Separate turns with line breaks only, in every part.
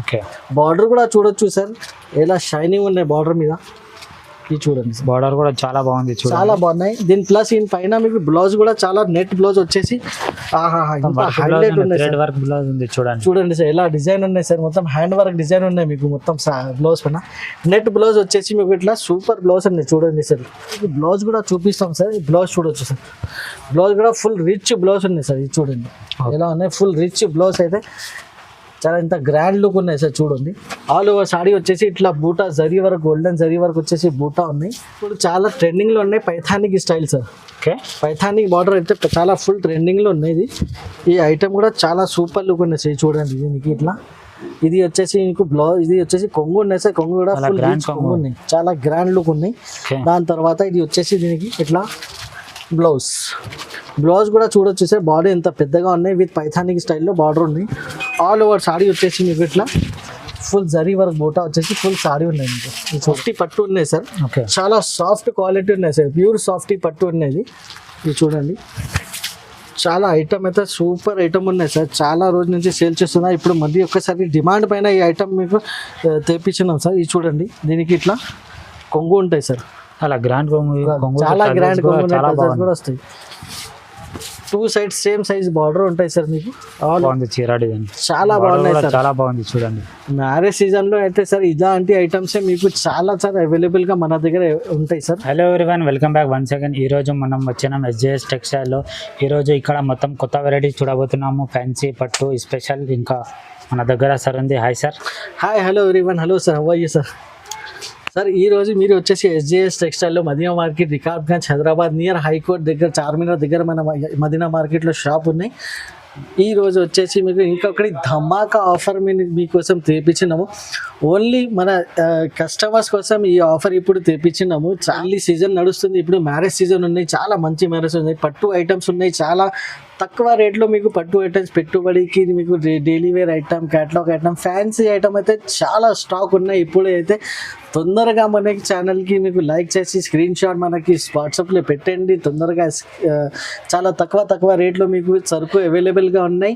Okay.
Border కూడా చూడొచ్చు sir, ఎలా షైనింగ్ ఉన్నాయి బార్డర్ మీద. ఇది చూడండి సార్,
బార్డర్ కూడా చాలా బాగుంది చూడండి.
చాలా బాగున్నాయి. దీని ప్లస్ దీని పైన మీకు బ్లౌజ్ కూడా చాలా నెట్ బ్లౌజ్ వచ్చేసి హైలైట్ ఉన్నాయి
థ్రెడ్ వర్క్ బ్లౌజ్ ఉంది చూడండి.
చూడండి సార్ ఎలా డిజైన్ ఉన్నాయి సార్, మొత్తం హ్యాండ్ వర్క్ డిజైన్ ఉన్నాయి మీకు మొత్తం బ్లౌజ్ పైన. నెట్ బ్లౌజ్ వచ్చేసి మీకు ఇట్లా సూపర్ బ్లౌజ్ అండి. చూడండి సార్, ఈ బ్లౌజ్ కూడా చూపిస్తాం సార్. ఈ బ్లౌజ్ చూడొచ్చు సార్, బ్లౌజ్ కూడా ఫుల్ రిచ్ బ్లౌజ్ ఉన్నాయి సార్. ఇది చూడండి ఎలా ఉన్నాయి, ఫుల్ రిచ్ బ్లౌజ్ అయితే చాలా ఇంత గ్రాండ్ లుక్ ఉన్నాయి సార్. చూడండి ఆల్ ఓవర్ సాడీ వచ్చేసి ఇట్లా బూటా zari work, golden zari work వచ్చేసి బూటా ఉన్నాయి. ఇప్పుడు చాలా ట్రెండింగ్లో ఉన్నాయి పైథానిక్ స్టైల్ సార్.
ఓకే,
పైథానిక్ బార్డర్ అయితే చాలా ఫుల్ ట్రెండింగ్లో ఉన్నాయి. ఈ ఐటమ్ కూడా చాలా సూపర్ లుక్ ఉన్నాయి సార్. చూడండి దీనికి ఇట్లా, ఇది వచ్చేసి మీకు బ్లౌజ్, ఇది వచ్చేసి కొంగు ఉన్నాయి సార్. కొంగు కూడా ఫుల్ రిచ్ కొంగు ఉన్నాయి, చాలా గ్రాండ్ లుక్ ఉన్నాయి. దాని తర్వాత ఇది వచ్చేసి దీనికి ఇట్లా బ్లౌజ్, బ్లౌజ్ కూడా చూడొచ్చు సార్. బాడీ ఎంత పెద్దగా ఉన్నాయి, విత్ పైథానిక్ స్టైల్లో బార్డర్ ఉంది. ఆల్ ఓవర్ సాడీ వచ్చేసి మీకు ఇట్లా ఫుల్ జరీ వర్క్ బూటా వచ్చేసి ఫుల్ సారీ ఉన్నాయి మీకు. సాఫ్టీ పట్టు ఉన్నాయి సార్, చాలా సాఫ్ట్ క్వాలిటీ ఉన్నాయి సార్, ప్యూర్ సాఫ్టీ పట్టు ఉన్నది. ఇది చూడండి, చాలా ఐటమ్ అయితే సూపర్ ఐటమ్ ఉన్నాయి సార్. చాలా రోజు నుంచి సేల్ చేస్తున్నా, ఇప్పుడు మళ్ళీ ఒక్కసారి డిమాండ్ పైన ఈ ఐటమ్ మీకు తెప్పించినాం సార్. ఇది చూడండి, దీనికి ఇట్లా కొంగు ఉంటాయి సార్,
అలా గ్రాండ్ కొంగు,
చాలా గ్రాండ్ కొంగు కూడా వస్తాయి. 2 సైడ్స్ సేమ్ సైజ్ బార్డర్ ఉంటాయి సార్ మీకు.
బాగుంది చీర డిజైన్,
చాలా బాగున్నాయి సార్,
చాలా బాగుంది చూడండి.
మ్యారేజ్ సీజన్ లో అయితే సార్ ఇలాంటి ఐటమ్స్ మీకు చాలా సార్ అవైలబుల్ గా మన దగ్గర ఉంటాయి sir.
Hello everyone, welcome back once again. ఈ రోజు మనం వచ్చినాం SJS టెక్స్టైల్ లో. ఈ రోజు ఇక్కడ మొత్తం కొత్త వెరైటీస్ చూడబోతున్నాము, ఫ్యాన్సీ పట్టు స్పెషల్. ఇంకా మన దగ్గర సార్ ఉంది. Hi sir.
Hi, hello everyone. Hello sir, how are you sir? Sir ఈ రోజు మీరు వచ్చేసి SJS టెక్స్టైల్లో Madina market, Rikabganj, Hyderabad near high court దగ్గర, చార్మినార్ దగ్గర మన మదీనా మార్కెట్లో షాప్ ఉన్నాయి. ఈ రోజు వచ్చేసి మీకు ఇంకొకటి ధమాకా ఆఫర్ మీకోసం తెప్పించినాము. ఓన్లీ మన కస్టమర్స్ కోసం ఈ ఆఫర్ ఇప్పుడు తెప్పించినాము. చాలా సీజన్ నడుస్తుంది, ఇప్పుడు మ్యారేజ్ సీజన్ ఉన్నాయి, చాలా మంచి మ్యారేజ్ ఉన్నాయి. పట్టు ఐటమ్స్ ఉన్నాయి, చాలా తక్కువ రేట్లో మీకు పట్టు ఐటమ్స్ పెట్టుబడికి మీకు daily wear item, catalogue item, fancy item అయితే చాలా స్టాక్ ఉన్నాయి. ఇప్పుడు అయితే తొందరగా మనకి ఛానల్కి మీకు లైక్ చేసి స్క్రీన్ షాట్ మనకి వాట్సాప్లో పెట్టండి. తొందరగా చాలా తక్కువ రేట్లో మీకు సరుకు అవైలబుల్గా ఉన్నాయి.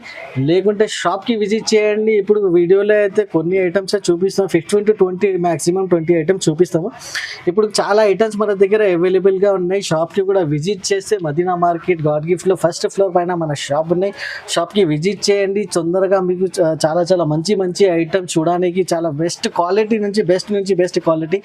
లేకుంటే షాప్కి విజిట్ చేయండి. ఇప్పుడు వీడియోలో అయితే కొన్ని ఐటమ్స్ చూపిస్తాం, 15 to 20 మ్యాక్సిమం 20 ఐటమ్స్ చూపిస్తాము. ఇప్పుడు చాలా ఐటమ్స్ మన దగ్గర అవైలబుల్గా ఉన్నాయి. షాప్కి కూడా విజిట్ చేస్తే మదీనా మార్కెట్ గాడ్ గిఫ్ట్లో ఫస్ట్ ఫ్లోర్ పైన మన షాప్ ఉన్నాయి. షాప్కి విజిట్ చేయండి. తొందరగా మీకు చాలా మంచి ఐటమ్స్ చూడడానికి చాలా బెస్ట్ క్వాలిటీ నుంచి బెస్ట్ క్వాలిటీ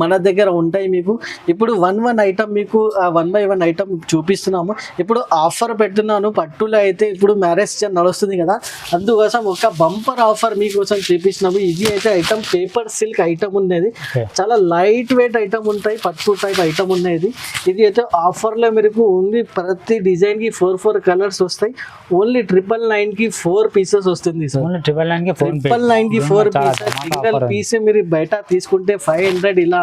మన దగ్గర ఉంటాయి. మీకు ఇప్పుడు 1 ఐటమ్ మీకు 1 by 1 ఐటమ్ చూపిస్తున్నాము. ఇప్పుడు ఆఫర్ పెడుతున్నాను పట్టులో అయితే, ఇప్పుడు మ్యారేజ్ సీజన్ నడుస్తుంది కదా, అందుకోసం ఒక బంపర్ ఆఫర్ మీకోసం చూపిస్తున్నాము. ఇది అయితే ఐటమ్ పేపర్ సిల్క్ ఐటమ్ ఉన్నది, చాలా లైట్ వెయిట్ ఐటమ్ ఉంటాయి, పట్టు టైప్ ఐటమ్ ఉన్నది. ఇది అయితే ఆఫర్లో మీకు ఓన్లీ ప్రతి డిజైన్కి 4 కలర్స్ వస్తాయి. ఓన్లీ 999కి 4 పీసెస్ వస్తుంది సార్. 999కి 4 పీసెస్. సింగిల్ పీస్ మీరు బయట తీసుకుంటే 500 ఇలా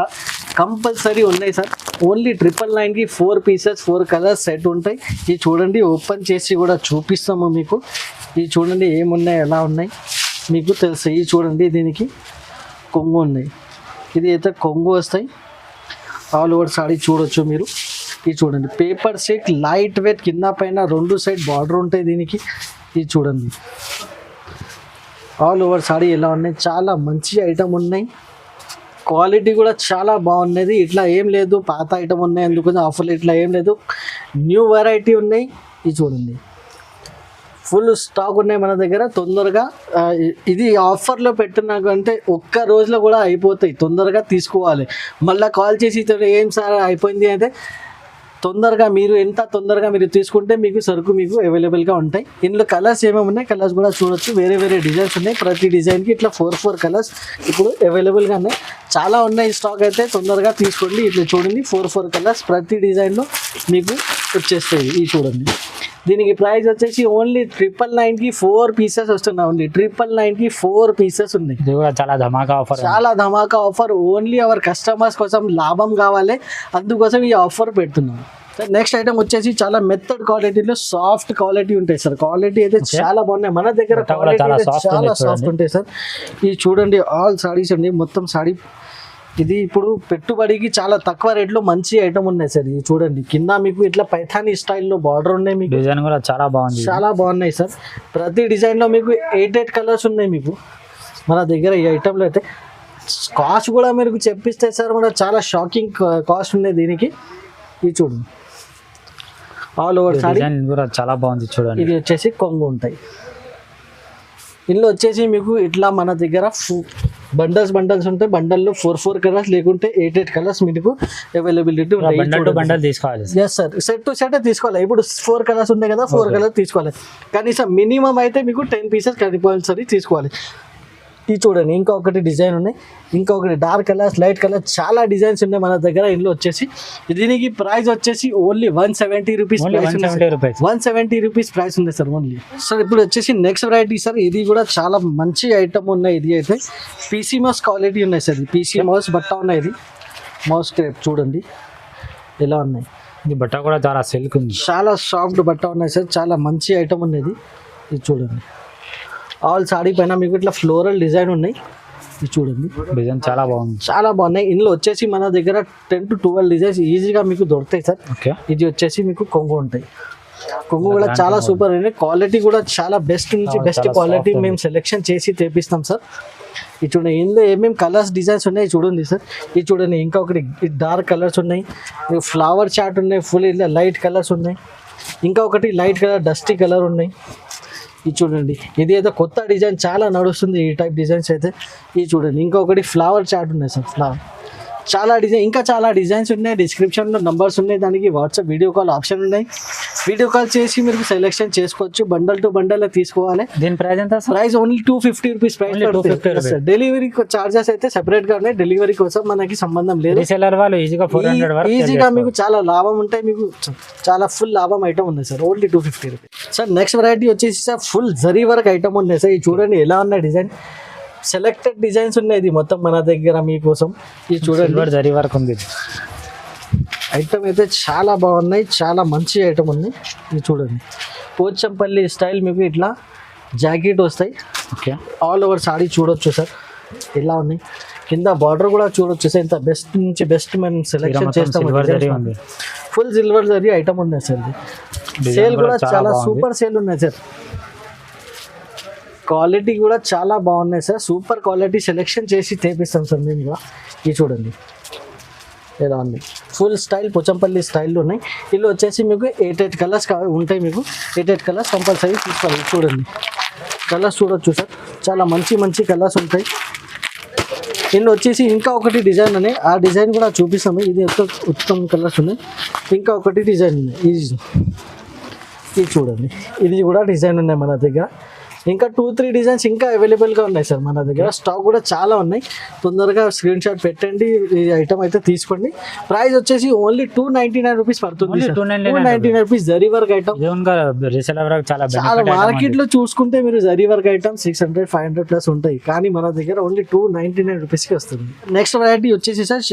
కంపల్సరీ ఉన్నాయి సార్. ఓన్లీ 999కి 4 పీసెస్, 4 కలర్స్ సెట్ ఉంటాయి. ఇది చూడండి, ఓపెన్ చేసి కూడా చూపిస్తాము మీకు. ఇది చూడండి ఏమున్నాయి, ఎలా ఉన్నాయి మీకు తెలుసు. ఇది చూడండి, దీనికి కొంగు ఉన్నాయి, ఇది అయితే కొంగు వస్తాయి. ఆల్ ఓవర్ సాడీ చూడొచ్చు మీరు. ఇది చూడండి, పేపర్ సిల్క్ లైట్ వెయిట్, కింద పైన 2 సైడ్ బార్డర్ ఉంటాయి దీనికి. ఇది చూడండి ఆల్ ఓవర్ సాడీ ఎలా ఉన్నాయి, చాలా మంచి ఐటమ్ ఉన్నాయి. క్వాలిటీ కూడా చాలా బాగున్నది. ఇట్లా ఏం లేదు పాత ఐటమ్ ఉన్నాయి అందుకని ఆఫర్లు ఇట్లా ఏం లేదు, న్యూ వెరైటీ ఉన్నాయి. ఇది చూడండి ఫుల్ స్టాక్ ఉన్నాయి మన దగ్గర. తొందరగా ఇది ఆఫర్లో పెట్టినాకంటే ఒక్క రోజులో కూడా అయిపోతాయి. తొందరగా తీసుకోవాలి. మళ్ళీ కాల్ చేసి ఏం సార్ అయిపోయింది అంటే, తొందరగా మీరు తీసుకుంటే మీకు సరుకు మీకు అవైలబుల్గా ఉంటాయి. ఇందులో కలర్స్ ఏమేమి ఉన్నాయి, కలర్స్ కూడా చూడొచ్చు. వేరే డిజైన్స్ ఉన్నాయి. ప్రతి డిజైన్కి ఇట్లా 4 కలర్స్ ఇప్పుడు అవైలబుల్గా ఉన్నాయి. చాలా ఉన్నాయి స్టాక్ అయితే, తొందరగా తీసుకోండి. ఇట్లా చూడండి 4 కలర్స్ ప్రతి డిజైన్లో మీకు వచ్చేస్తాయి. ఇది చూడండి, దీనికి ప్రైస్ వచ్చేసి ఓన్లీ 999కి 4 పీసెస్ వస్తున్నాయి. ఓన్లీ 999కి 4 పీసెస్ ఉన్నాయి.
ఇది కూడా చాలా ధమాకా ఆఫర్. ఓన్లీ అవర్ కస్టమర్స్ కోసం లాభం కావాలి, అందుకోసం ఈ ఆఫర్ పెడుతున్నాం. నెక్స్ట్ ఐటమ్ వచ్చేసి చాలా మెత్తడ్ క్వాలిటీలో సాఫ్ట్ క్వాలిటీ ఉంటాయి సార్. క్వాలిటీ అయితే చాలా బాగున్నాయి మన దగ్గర. చాలా సాఫ్ట్ ఉంటాయి సార్. ఇది చూడండి, ఆల్ సారీస్ అండి, మొత్తం సారీ. ఇది ఇప్పుడు పెట్టుబడికి చాలా తక్కువ రేట్లో మంచి ఐటమ్ ఉన్నాయి సార్. ఇది చూడండి, కింద మీకు ఇట్లా పైథానీ స్టైల్లో బార్డర్ ఉన్నాయి. మీకు డిజైన్ కూడా చాలా బాగున్నాయి సార్.
ప్రతి డిజైన్లో మీకు 8 కలర్స్ ఉన్నాయి. మీకు మన దగ్గర ఈ ఐటెంలో అయితే కాస్ట్ కూడా మీరు చెప్పిస్తే సార్ మన చాలా షాకింగ్ కాస్ట్ ఉన్నాయి దీనికి. ఇది చూడండి ఆల్ ఓవర్ సారీ
డిజైన్ కూడా చాలా బాగుంది చూడండి.
ఇది వచ్చేసి కొంగు ఉంటాయి. ఇందులో వచ్చేసి మీకు ఇట్లా మన దగ్గర బండల్స్ ఉంటాయి. బండల్లో 4 కలర్స్ లేకుంటే 8 కలర్స్ మీకు అవైలబిలిటీ ఉంటాయి.
బండల్ టు బండల్ తీసుకోవాలి.
Yes sir, set to set తీసుకోవాలి. ఇప్పుడు 4 కలర్స్ ఉన్నాయి కదా, 4 కలర్స్ తీసుకోవాలి. కనీసం మినిమం అయితే మీకు 10 పీసెస్ కంపల్సరీ తీసుకోవాలి. ఇది చూడండి ఇంకా ఒకటి డిజైన్ ఉన్నాయి, ఇంకా ఒకటి డార్క్ కలర్స్, లైట్ కలర్, చాలా డిజైన్స్ ఉన్నాయి మన దగ్గర. ఇందులో వచ్చేసి దీనికి ప్రైస్ వచ్చేసి ఓన్లీ 170 రూపీస్. 170 రూపీస్ ప్రైస్ ఉంది సార్ ఓన్లీ. సార్ ఇప్పుడు వచ్చేసి నెక్స్ట్ వెరైటీ సార్, ఇది కూడా చాలా మంచి ఐటమ్ ఉన్నాయి. ఇది అయితే పీసీ మౌస్ క్వాలిటీ ఉన్నాయి సార్. పీసీ మౌస్ బట్ట ఉన్నాయి. ఇది మౌస్ క్రేప్ చూడండి ఎలా ఉన్నాయి.
ఈ బట్ట కూడా చాలా సిల్క్ ఉంది,
చాలా సాఫ్ట్ బట్ట ఉన్నాయి సార్. చాలా మంచి ఐటమ్ ఉన్నది. ఇది చూడండి ఆల్ సాడీ పైన మీకు ఇట్లా ఫ్లోరల్ డిజైన్ ఉన్నాయి. ఇది చూడండి
డిజైన్ చాలా బాగుంది,
చాలా బాగున్నాయి. ఇందులో వచ్చేసి మన దగ్గర 10 to 12 డిజైన్స్ ఈజీగా మీకు దొరుకుతాయి సార్.
ఓకే,
ఇది వచ్చేసి మీకు కొంగు ఉంటాయి. కొంగు కూడా చాలా సూపర్ ఉంది. క్వాలిటీ కూడా చాలా బెస్ట్ నుంచి బెస్ట్ క్వాలిటీ మేము సెలెక్షన్ చేసి తెప్పిస్తాం సార్. ఇది చూడండి ఇందులో ఏమేమి కలర్స్ డిజైన్స్ ఉన్నాయి చూడండి సార్. ఇది చూడండి ఇంకా ఒకటి డార్క్ కలర్స్ ఉన్నాయి, ఫ్లవర్ చాట్ ఉన్నాయి, ఫుల్ ఇలా లైట్ కలర్స్ ఉన్నాయి, ఇంకా ఒకటి లైట్ కలర్ డస్టీ కలర్ ఉన్నాయి. ఇది చూడండి ఇది ఏదో కొత్త డిజైన్ చాలా నడుస్తుంది ఈ టైప్ డిజైన్స్ అయితే. ఇది చూడండి ఇంకొకటి ఫ్లవర్ చాట్ ఉన్నాయి సార్. ఫ్లవర్ చాలా డిజైన్, ఇంకా చాలా డిజైన్స్ ఉన్నాయి. డిస్క్రిప్షన్లో నంబర్స్ ఉన్నాయి, దానికి వాట్సాప్ వీడియో కాల్ ఆప్షన్ ఉన్నాయి. వీడియో కాల్ చేసి మీరు సెలెక్షన్ చేసుకోవచ్చు. బండల్ టు బండల్ తీసుకోవాలి.
దీని ప్రైస్ ఎంత?
Price only 250 rupees price. Delivery charges అయితే సెపరేట్ గా ఉన్నాయి. డెలివరీ కోసం మనకి సంబంధం లేదు.
రీసెల్లర్ వాళ్ళు ఈజీగా 400 వరకు
ఈజీగా మీకు చాలా లాభం ఉంటాయి. మీకు చాలా ఫుల్ లాభం ఐటమ్ ఉంది sir. Only 250 rupees sir. Next variety వచ్చేసి sir full zari work item ఉన్నాయి సార్. ఇది చూడండి ఎలా ఉన్నాయి డిజైన్. సెలెక్టెడ్ డిజైన్స్ ఉన్నాయి. ఇది మొత్తం మన దగ్గర మీకోసం. ఇది చూడండి
జరీ వర్క్ ఉంది.
ఐటమ్ అయితే చాలా బాగున్నాయి, చాలా మంచి ఐటమ్ ఉంది. ఇది చూడండి పోచంపల్లి స్టైల్ మీకు ఇట్లా జాకెట్ వస్తాయి.
ఓకే,
ఆల్ ఓవర్ సాడీ చూడొచ్చు సార్ ఎలా ఉన్నాయి. కింద బార్డర్ కూడా చూడొచ్చు సార్. ఇంత బెస్ట్ నుంచి బెస్ట్ మనం సెలెక్షన్ చేస్తాం. ఫుల్ సిల్వర్ జరీ ఐటమ్ ఉన్నాయి సార్. ఇది సేల్ కూడా చాలా సూపర్ సేల్ ఉన్నాయి సార్. క్వాలిటీ కూడా చాలా బాగున్నాయి సార్. సూపర్ క్వాలిటీ సెలెక్షన్ చేసి తెప్పిస్తాం సార్ మేము కూడా. ఇది చూడండి ఎలా ఉంది. ఫుల్ స్టైల్ పోచంపల్లి స్టైల్లో ఉన్నాయి. ఇల్లు వచ్చేసి మీకు 8 కలర్స్ ఉంటాయి. మీకు 8 కలర్స్ కంపల్సరీ తీసుకోవాలి. చూడండి కలర్స్ చూడొచ్చు సార్. చాలా మంచి కలర్స్ ఉంటాయి. ఇందులో వచ్చేసి ఇంకా ఒకటి డిజైన్ ఉన్నాయి. ఆ డిజైన్ కూడా చూపిస్తాము. ఇది ఉత్తమ కలర్స్ ఉన్నాయి. ఇంకా ఒకటి డిజైన్ ఉన్నాయి. ఇది చూడండి ఇది కూడా డిజైన్ ఉన్నాయి మన దగ్గర. ఇంకా 2-3 డిజైన్స్ ఇంకా అవైలబుల్గా ఉన్నాయి సార్ మన దగ్గర. స్టాక్ కూడా చాలా ఉన్నాయి. తొందరగా స్క్రీన్ షాట్ పెట్టండి. ఈ ఐటమ్ అయితే తీసుకోండి. ప్రైస్ వచ్చేసి ఓన్లీ 299 రూపీస్ పడుతుంది. 299 రూపీస్ జరీ వర్క్ ఐటమ్. చాలా మార్కెట్ లో చూసుకుంటే మీరు జరీ వర్క్ ఐటమ్ 600-500 ప్లస్ ఉంటాయి, కానీ మన దగ్గర ఓన్లీ 299 రూపీస్కి వస్తుంది. నెక్స్ట్ వెరైటీ వచ్చేసి సార్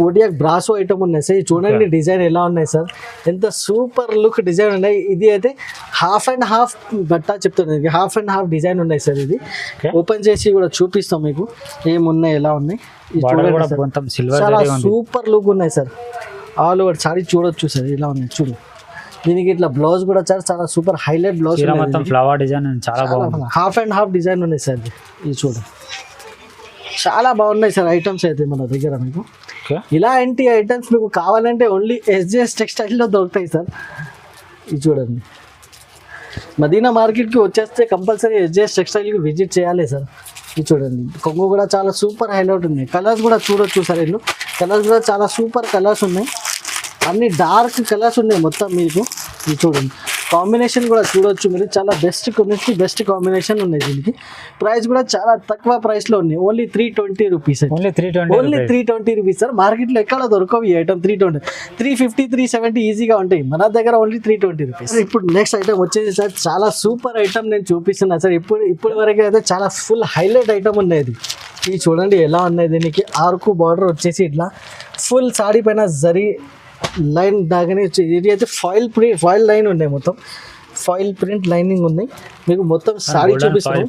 కోడియాక్ బ్రాసో ఐటమ్ ఉన్నాయి సార్. చూడండి డిజైన్ ఎలా ఉన్నాయి సార్. ఎంత సూపర్ లుక్ డిజైన్ ఉన్నాయి. ఇది అయితే హాఫ్ అండ్ హాఫ్ బట్ట చెప్తుంది. హాఫ్ అండ్ హాఫ్ డిజైన్ ఉన్నాయి సార్. ఇది ఓపెన్ చేసి కూడా చూపిస్తాం మీకు ఏమున్నాయి ఎలా ఉన్నాయి. చాలా సూపర్ లుక్ ఉన్నాయి సార్. ఆల్ ఓవర్ సారీ చూడొచ్చు సార్ ఎలా ఉన్నాయి. చూడు దీనికి ఇట్లా బ్లౌజ్ కూడా చాలా super highlight blouse.
Flower design చాలా బాగుంది.
హాఫ్ అండ్ హాఫ్ డిజైన్ ఉన్నాయి సార్. ఇది చూడు చాలా బాగున్నాయి సార్ ఐటమ్స్ అయితే మన దగ్గర. మీకు ఇలాంటి ఐటమ్స్ మీకు కావాలంటే ఓన్లీ SJS టెక్స్టైల్లో దొరుకుతాయి సార్. ఇది చూడండి మదీనా మార్కెట్కి వచ్చేస్తే కంపల్సరీ SJS టెక్స్టైల్కి విజిట్ చేయాలి సార్. ఇది చూడండి కొంగు కూడా చాలా సూపర్ హైలైట్ ఉన్నాయి. కలర్స్ కూడా చూడొచ్చు సార్. ఇల్లు కలర్స్ కూడా చాలా సూపర్ కలర్స్ ఉన్నాయి. అన్ని డార్క్ కలర్స్ ఉన్నాయి మొత్తం మీకు. ఇది చూడండి కాంబినేషన్ కూడా చూడొచ్చు మీరు. చాలా బెస్ట్ కాంబినేషన్ ఉన్నాయి. దీనికి ప్రైస్ కూడా చాలా తక్కువ ప్రైస్లో ఉన్నాయి. Only 320 rupees. Only 320 rupees sir. మార్కెట్లో ఎక్కడ దొరకవు ఈ ఐటమ్. 320, 350, 370 ఈజీగా ఉంటాయి. మన దగ్గర ఓన్లీ 320 రూపీస్. ఇప్పుడు నెక్స్ట్ ఐటమ్ వచ్చేసి సార్ చాలా సూపర్ ఐటమ్ నేను చూపిస్తున్నా సార్. ఇప్పుడు వరకు అయితే చాలా ఫుల్ హైలైట్ ఐటమ్ ఉన్నాయి. ఇది చూడండి ఎలా ఉన్నాయి. దీనికి ఆర్కు బార్డర్ వచ్చేసి ఇట్లా ఫుల్ సాడీ పైన జరీ లైన్ దాగానే వచ్చి ఇది అయితే ఫాయిల్ లైన్ ఉన్నాయి. మొత్తం ఫాయిల్ ప్రింట్ లైనింగ్ ఉన్నాయి. మీకు మొత్తం సాడీ చూపిస్తాను.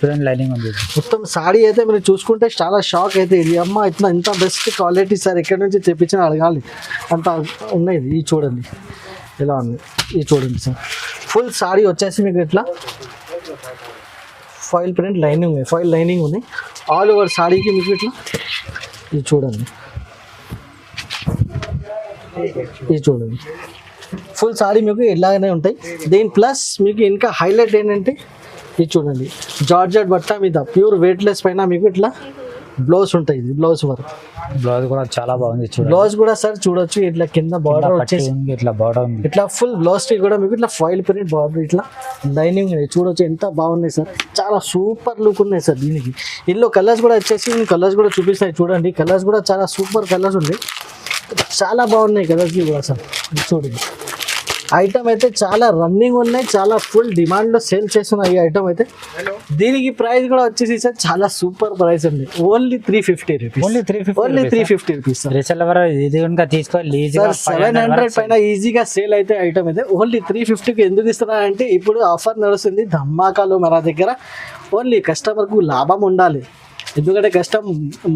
మొత్తం సాడీ అయితే మీరు చూసుకుంటే చాలా షాక్ అయితే. ఇది అమ్మ ఇంత బెస్ట్ క్వాలిటీ సార్ ఎక్కడి నుంచి తెప్పించిన అడగాలి అంత ఉన్నాయి. ఇది చూడండి ఎలా ఉంది. ఇది చూడండి సార్ ఫుల్ సాడీ వచ్చేసి మీకు ఇట్లా ఫాయిల్ ప్రింట్ లైనింగ్ ఉన్నాయి.
ఆల్ ఓవర్ సాడీకి మీకు ఇట్లా ఇది చూడండి, ఇది చూడండి ఫుల్ సాడీ మీకు ఇలాగనే ఉంటాయి. దీని ప్లస్ మీకు ఇంకా హైలైట్ ఏంటంటే ఇది చూడండి, జార్జెట్ బట్ట మీద ప్యూర్ వెయిట్లెస్ పైన మీకు ఇట్లా బ్లౌజ్ ఉంటుంది. ఇది బ్లౌజ్ వర్క్,
బ్లౌజ్ కూడా చాలా బాగుంది చూడండి.
బ్లౌజ్ కూడా సార్ చూడొచ్చు ఇట్లా కింద బార్డర్ వచ్చేసి
ఇట్లా బార్డర్ ఉంది,
ఇట్లా ఫుల్ బ్లౌజ్ కూడా మీకు ఇట్లా ఫాయిల్ ప్రింట్ బార్డర్ ఇట్లా లైనింగ్ చూడొచ్చు ఎంత బాగున్నాయి సార్. చాలా సూపర్ లుక్ ఉన్నాయి సార్. దీనికి ఇందులో కలర్స్ కూడా వచ్చేసి నేను కలర్స్ కూడా చూపిస్తాయి చూడండి. కలర్స్ కూడా చాలా సూపర్ కలర్స్ ఉన్నాయి, చాలా బాగున్నాయి కలర్స్ కూడా సార్. చూడండి ఐటమ్ అయితే చాలా రన్నింగ్ ఉన్నాయి, చాలా ఫుల్ డిమాండ్లో సేల్ చేస్తున్న ఈ ఐటమ్ అయితే. దీనికి ప్రైస్ కూడా వచ్చేసి సార్ చాలా సూపర్ ప్రైస్ ఉంది, only 350 rupees.
Only 350
rupees sir.
Resell ఎవరు ఇది కనుక తీసుకోవాలి ఈజీగా
700 పైన ఈజీగా సేల్ అయితే ఐటమ్ అయితే ఓన్లీ 350కి ఎందుకు ఇస్తున్నారంటే ఇప్పుడు ఆఫర్ నడుస్తుంది ధమాకాలో మన దగ్గర. ఓన్లీ కస్టమర్కు లాభం ఉండాలి, ఎందుకంటే కష్టం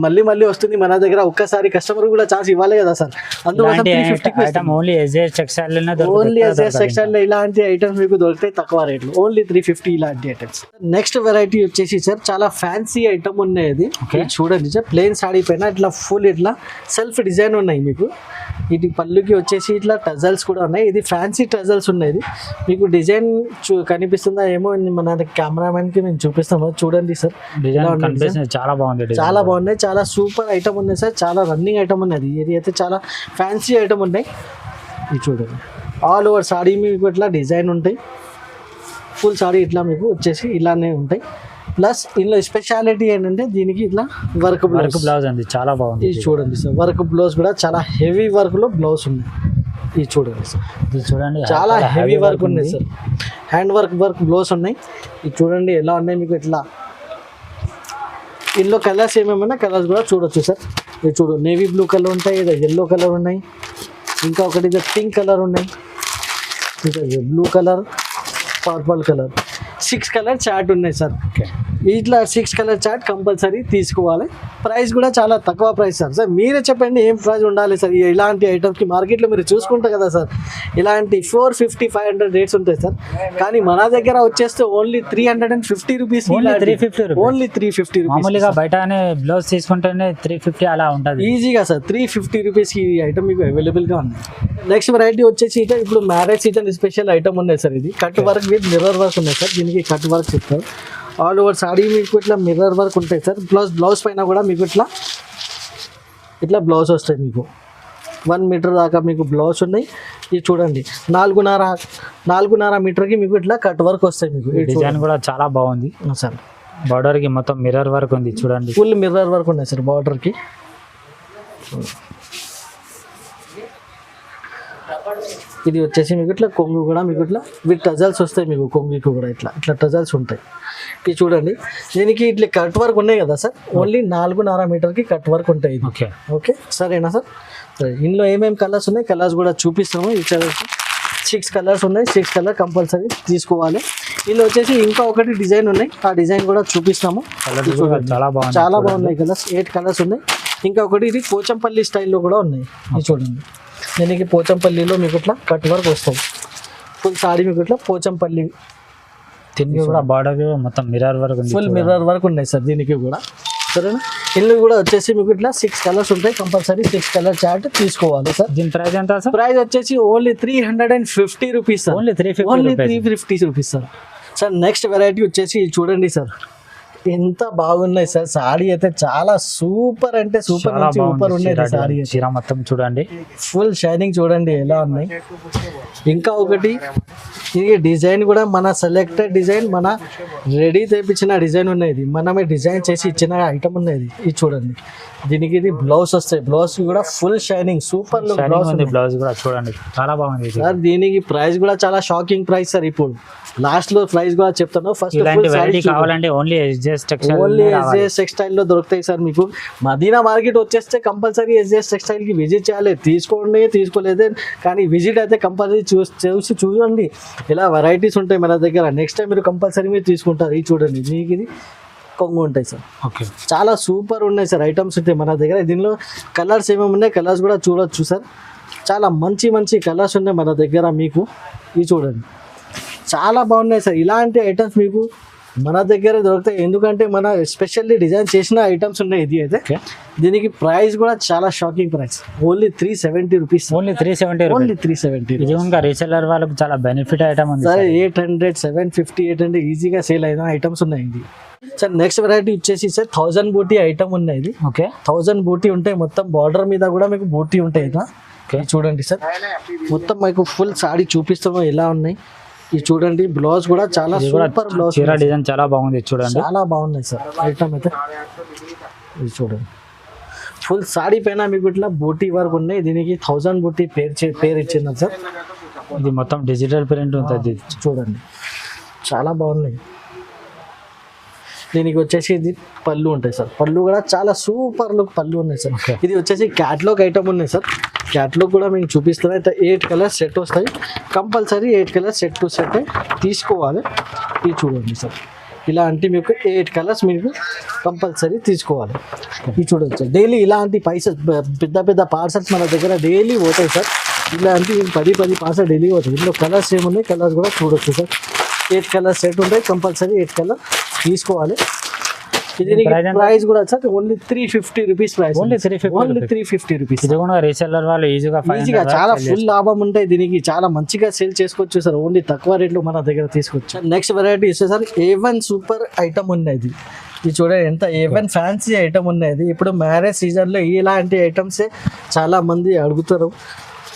మళ్ళీ మళ్ళీ వస్తుంది మన దగ్గర. ఒక్కసారి కస్టమర్ కూడా ఛాన్స్ ఇవ్వాలి కదా సార్. అందుకోసం 350
item only SJS textile
only SJS textile లో ఇలాంటి ఐటమ్స్ మీకు దొరుకుతాయి తక్కువ రేట్లు, ఓన్లీ 350 ఇలాంటి ఐటమ్స్. నెక్స్ట్ వెరైటీ వచ్చేసి సార్ చాలా ఫ్యాన్సీ ఐటమ్ ఉన్నాయి. అది చూడండి సార్, ప్లెయిన్ సాడీ పైన ఇట్లా ఫుల్ ఇట్లా సెల్ఫ్ డిజైన్ ఉన్నాయి మీకు. ఇది పళ్ళుకి వచ్చేసి ఇట్లా టజల్స్ కూడా ఉన్నాయి. ఇది ఫ్యాన్సీ టజల్స్ ఉన్నాయి. ఇది మీకు డిజైన్ కనిపిస్తుందా ఏమో, మన కెమెరామెన్ కి నేను చూపిస్తాను చూడండి సార్.
చాలా బాగుంది,
చాలా బాగున్నాయి, చాలా సూపర్ ఐటమ్ ఉన్నాయి సార్. చాలా రన్నింగ్ ఐటమ్ ఉన్నది. ఇది అయితే చాలా ఫ్యాన్సీ ఐటమ్ ఉన్నాయి. ఇది చూడండి ఆల్ ఓవర్ సాడీ మీకు ఇట్లా డిజైన్ ఉంటాయి. ఫుల్ సాడీ ఇట్లా మీకు వచ్చేసి ఇలానే ఉంటాయి. ప్లస్ ఇందులో స్పెషాలిటీ ఏంటంటే దీనికి ఇట్లా వర్క్
బ్లౌజ్ ఉంది, చాలా బాగుంది.
ఇది చూడండి సార్, వర్క్ బ్లౌజ్ కూడా చాలా హెవీ వర్క్ లో బ్లౌజ్ ఉంది. ఇది చూడండి సార్,
ఇది చూడండి
చాలా హెవీ వర్క్ ఉన్నాయి సార్. హ్యాండ్ వర్క్ బ్లౌజ్ ఉన్నాయి. ఇది చూడండి ఎలా ఉన్నాయి మీకు ఇట్లా. ఇందులో కలర్స్ ఏమేమన్నా కలర్స్ కూడా చూడొచ్చు సార్. ఇది చూడు నేవీ బ్లూ కలర్ ఉంటాయి, ఇది ఎల్లో కలర్ ఉన్నాయి, ఇంకా ఒకటి ఇది పింక్ కలర్ ఉన్నాయి, ఇంకా blue colour, purple colour, 6 colour chart ఉన్నాయి సార్. ఇట్లా 6 కలర్ చార్ట్ కంపల్సరీ తీసుకోవాలి. ప్రైస్ కూడా చాలా తక్కువ ప్రైస్ సార్. సార్ మీరే చెప్పండి ఏం ప్రైస్ ఉండాలి సార్ ఇలాంటి ఐటమ్స్కి. మార్కెట్లో మీరు చూసుకుంటారు కదా సార్, ఇలాంటి 450, 500 రేట్స్ ఉంటాయి సార్. కానీ మన దగ్గర వచ్చేస్తే ఓన్లీ 350 రూపీస్, ఓన్లీ 350 రూపీస్.
మామూలుగా బయటనే బ్లౌజ్ తీసుకుంటేనే 350 అలా ఉంటుంది
ఈజీగా సార్. 350 రూపీస్కి ఈ ఐటమ్ మీకు అవైలబుల్గా ఉంది. నెక్స్ట్ వెరైటీ వచ్చేసి ఇప్పుడు మ్యారేజ్ సీజన్ స్పెషల్ ఐటమ్ ఉన్నాయి సార్. ఇది cut work with mirror work ఉన్నాయి సార్. దీనికి కట్ వర్క్ చెప్తారు. ఆల్ ఓవర్ సాడీ మీకు ఇట్లా మిర్రర్ వర్క్ ఉంటాయి సార్. ప్లస్ బ్లౌజ్ పైన కూడా మీకు ఇట్లా బ్లౌజ్ వస్తాయి. మీకు 1 మీటర్ దాకా మీకు బ్లౌజ్ ఉన్నాయి. ఇది చూడండి 4.5 మీటర్కి మీకు ఇట్లా కట్ వర్క్ వస్తాయి. మీకు
డిజైన్ కూడా చాలా బాగుంది
సార్.
బార్డర్ కి మొత్తం మిర్రర్ వర్క్ ఉంది చూడండి,
ఫుల్ మిర్రర్ వర్క్ ఉన్నాయి సార్ బార్డర్ కి. ఇది వచ్చేసి మీకు ఇట్లా కొంగు కూడా మీకు ఇట్లా విత్ టజల్స్ వస్తాయి. మీకు కొంగుకి కూడా ఇట్లా టజల్స్ ఉంటాయి. ఇది చూడండి దీనికి ఇట్లా కట్ వర్క్ ఉన్నాయి కదా సార్. ఓన్లీ 4.5 మీటర్కి కట్ వర్క్ ఉంటాయి. ఇది ఓకే సరేనా సార్. సరే ఇందులో ఏమేమి కలర్స్ ఉన్నాయి కలర్స్ కూడా చూపిస్తాము. ఈ 6 కలర్స్ ఉన్నాయి. 6 కలర్ కంపల్సరీ తీసుకోవాలి. ఇందులో వచ్చేసి ఇంకా ఒకటి డిజైన్ ఉన్నాయి, ఆ డిజైన్ కూడా చూపిస్తాము. చాలా బాగున్నాయి కలర్స్. 8 కలర్స్ ఉన్నాయి. ఇంకా ఒకటి ఇది పోచంపల్లి స్టైల్లో కూడా ఉన్నాయి. ఇది చూడండి దీనికి పోచంపల్లిలో మీకు ఇట్లా కట్ వర్క్ వస్తుంది. ఫుల్ సాడీ మీకు ఇట్లా పోచంపల్లి
దీనికి కూడా బార్డర్ మొత్తం మిర్రర్ వర్క్ ఉంది,
ఫుల్ మిర్రర్ వర్క్ ఉన్నాయి సార్ దీనికి కూడా. సరేనా ఇల్లు కూడా వచ్చేసి మీకు ఇట్లా 6 కలర్స్ ఉంటాయి. కంపల్సరీ 6 కలర్ చార్ట్ తీసుకోవాలి సార్.
దీని ప్రైస్ ఎంత సార్?
ప్రైస్ వచ్చేసి only 350 rupees sir.
Only
350 rupees sir. Sir next variety వచ్చేసి చూడండి సార్ ఎంత బాగున్నాయి సార్. సాడీ అయితే చాలా సూపర్ అంటే సూపర్ నుంచి సూపర్ ఉన్నాయి సారీ.
చీర మొత్తం చూడండి
ఫుల్ షైనింగ్ చూడండి ఎలా ఉన్నాయి. ఇంకా ఒకటి ఇది డిజైన్ కూడా మన సెలెక్టెడ్ డిజైన్, మన రెడీ తెప్పించిన డిజైన్ ఉన్నాయి. ఇది మనమే డిజైన్ చేసి ఇచ్చిన ఐటమ్ ఉన్నది. ఇది చూడండి దీనికి ఇది బ్లౌజ్ వస్తాయి. బ్లౌజ్ కూడా ఫుల్ షైనింగ్ సూపర్
బ్లౌజ్ కూడా చూడండి చాలా బాగుంది
సార్. దీనికి ప్రైస్ కూడా చాలా షాకింగ్ ప్రైస్ సార్. ఇప్పుడు లాస్ట్ లో ప్రైస్ కూడా చెప్తాను. ఫస్ట్
కావాలంటే ఓన్లీ ఎస్జేఎస్
టెక్స్టైల్ లో దొరుకుతాయి సార్. మీకు మదీనా మార్కెట్ వచ్చేస్తే కంపల్సరీ ఎస్జేఎస్ టెక్స్టైల్ కి విజిట్ చేయాలి. తీసుకోలేదే కానీ విజిట్ అయితే కంపల్సరీ చూసి చూడండి ఇలా వెరైటీస్ ఉంటాయి మన దగ్గర. నెక్స్ట్ టైం మీరు కంపల్సరీ మీరు తీసుకుంటారు. ఇది చూడండి మీకు ఇది కొంగు ఉంటాయి సార్.
ఓకే
చాలా సూపర్ ఉన్నాయి సార్ ఐటమ్స్ ఉంటాయి మన దగ్గర. దీనిలో కలర్స్ ఏమేమి ఉన్నాయి కలర్స్ కూడా చూడొచ్చు సార్. చాలా మంచి కలర్స్ ఉన్నాయి మన దగ్గర మీకు. ఇవి చూడండి చాలా బాగున్నాయి సార్. ఇలాంటి ఐటమ్స్ మీకు మన దగ్గర దొరుకుతాయి, ఎందుకంటే మన స్పెషల్లీ డిజైన్ చేసిన ఐటమ్స్ ఉన్నాయి. ఇది అయితే
ఓకే
దీనికి ప్రైస్ కూడా చాలా shocking price, only 370 rupees.
Only 370
only 370.
ఇది ఇంకా రీసెల్లర్ వాళ్ళకి చాలా బెనిఫిట్ ఐటమ్ ఉంది
సరే 800, 750, 800 ఈజీగా సేల్ అయిన ఐటమ్స్ ఉన్నాయి ఇది. సార్ నెక్స్ట్ వెరైటీ వచ్చేసి సార్ 1000 బూటీ ఐటమ్ ఉన్నాయి. ఇది
ఓకే
1000 బూటీ ఉంటాయి, మొత్తం బార్డర్ మీద కూడా మీకు బూటీ ఉంటాయి. ఇట్లా చూడండి సార్, మొత్తం మీకు ఫుల్ సాడీ చూపిస్తాము ఎలా ఉన్నాయి. ఇది చూడండి, బ్లౌజ్ కూడా చాలా సూపర్ బ్లౌజ్,
చీర డిజైన్ చాలా బాగుంది చూడండి,
చాలా బాగున్నాయి సార్ ఐటమ్ అయితే. ఇది చూడండి, ఫుల్ సాడీ పైన మీకు ఇట్లా బూటీ వర్క్ ఉన్నాయి. దీనికి 1000 బూటీ పేరు ఇచ్చింది సార్.
ఇది మొత్తం డిజిటల్ ప్రింట్ ఉంటుంది
చూడండి, చాలా బాగున్నాయి. దీనికి వచ్చేసి ఇది పళ్ళు ఉంటాయి సార్, పళ్ళు కూడా చాలా సూపర్ లుక్ పళ్ళు ఉన్నాయి సార్. ఇది వచ్చేసి క్యాట్లాగ్ ఐటమ్ ఉన్నాయి సార్, క్యాట్లాగ్ కూడా మీకు చూపిస్తాను. అయితే 8 కలర్స్ సెట్ వస్తాయి, compulsory 8 colours set to set తీసుకోవాలి. ఇది చూడండి సార్, ఇలాంటి మీకు 8 కలర్స్ మీకు కంపల్సరీ తీసుకోవాలి. ఇది చూడవచ్చు, డైలీ ఇలాంటి పెద్ద పెద్ద పార్సల్స్ మన దగ్గర డైలీ పోతాయి సార్. ఇలాంటి 10 పార్సల్ డైలీ పోతాయి. ఇందులో కలర్స్ ఏమున్నాయి, కలర్స్ కూడా చూడొచ్చు సార్. 8 కలర్స్ సెట్ ఉంటాయి, కంపల్సరీ 8 కలర్ తీసుకోవాలి. ఇది ప్రైస్ కూడా sir only 350 rupees price, only 350 rupees.
ఇది కూడా రీసెల్లర్ వాళ్ళు ఈజీగా
చాలా ఫుల్ లాభం ఉంటాయి దీనికి, చాలా మంచిగా సేల్ చేసుకోవచ్చు సార్. ఓన్లీ తక్కువ రేట్లో మన దగ్గర తీసుకోవచ్చు. నెక్స్ట్ వెరైటీ ఇస్తే సార్ A1 సూపర్ ఐటమ్ ఉన్నది. ఇది చూడండి ఎంత A1 ఫ్యాన్సీ ఐటమ్ ఉన్నది. ఇప్పుడు మ్యారేజ్ సీజన్లో ఇలాంటి ఐటమ్సే చాలా మంది అడుగుతారు.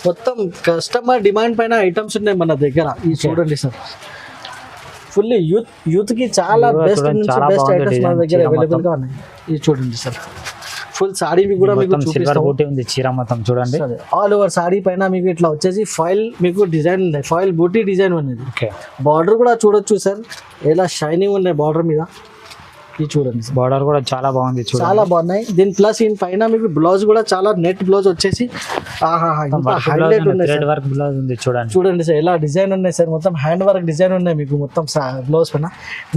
మొత్తం కస్టమర్ డిమాండ్ పైన ఐటమ్స్ ఉన్నాయి మన దగ్గర. ఇది చూడండి సార్, ఫుల్లీ యూత్ కి చాలా బెస్ట్ ఐటమ్స్ మన దగ్గర అవైలబుల్ గా ఉన్నాయి. ఇది చూడండి సార్, ఫుల్ సాడీ కూడా మీకు
ఉంది చీర మొత్తం చూడండి.
ఆల్ ఓవర్ సాడీ పైన మీకు ఇట్లా వచ్చేసి ఫాయిల్ మీకు డిజైన్ ఉన్నాయి, ఫాయిల్ బూటీ డిజైన్ ఉన్నది. బార్డర్ కూడా చూడొచ్చు సార్, ఎలా షైనింగ్ ఉన్నాయి బార్డర్ మీద. ఇది చూడండి,
బార్డర్ కూడా చాలా బాగుంది,
చాలా బాగున్నాయి. దీని ప్లస్ దీని పైన మీకు బ్లౌజ్ కూడా చాలా నెట్ బ్లౌజ్ వచ్చేసి హైలైట్
ఉంది చూడండి.
చూడండి సార్ ఎలా డిజైన్ ఉన్నాయి సార్, మొత్తం హ్యాండ్ వర్క్ డిజైన్ ఉన్నాయి మీకు మొత్తం బ్లౌజ్ పైన.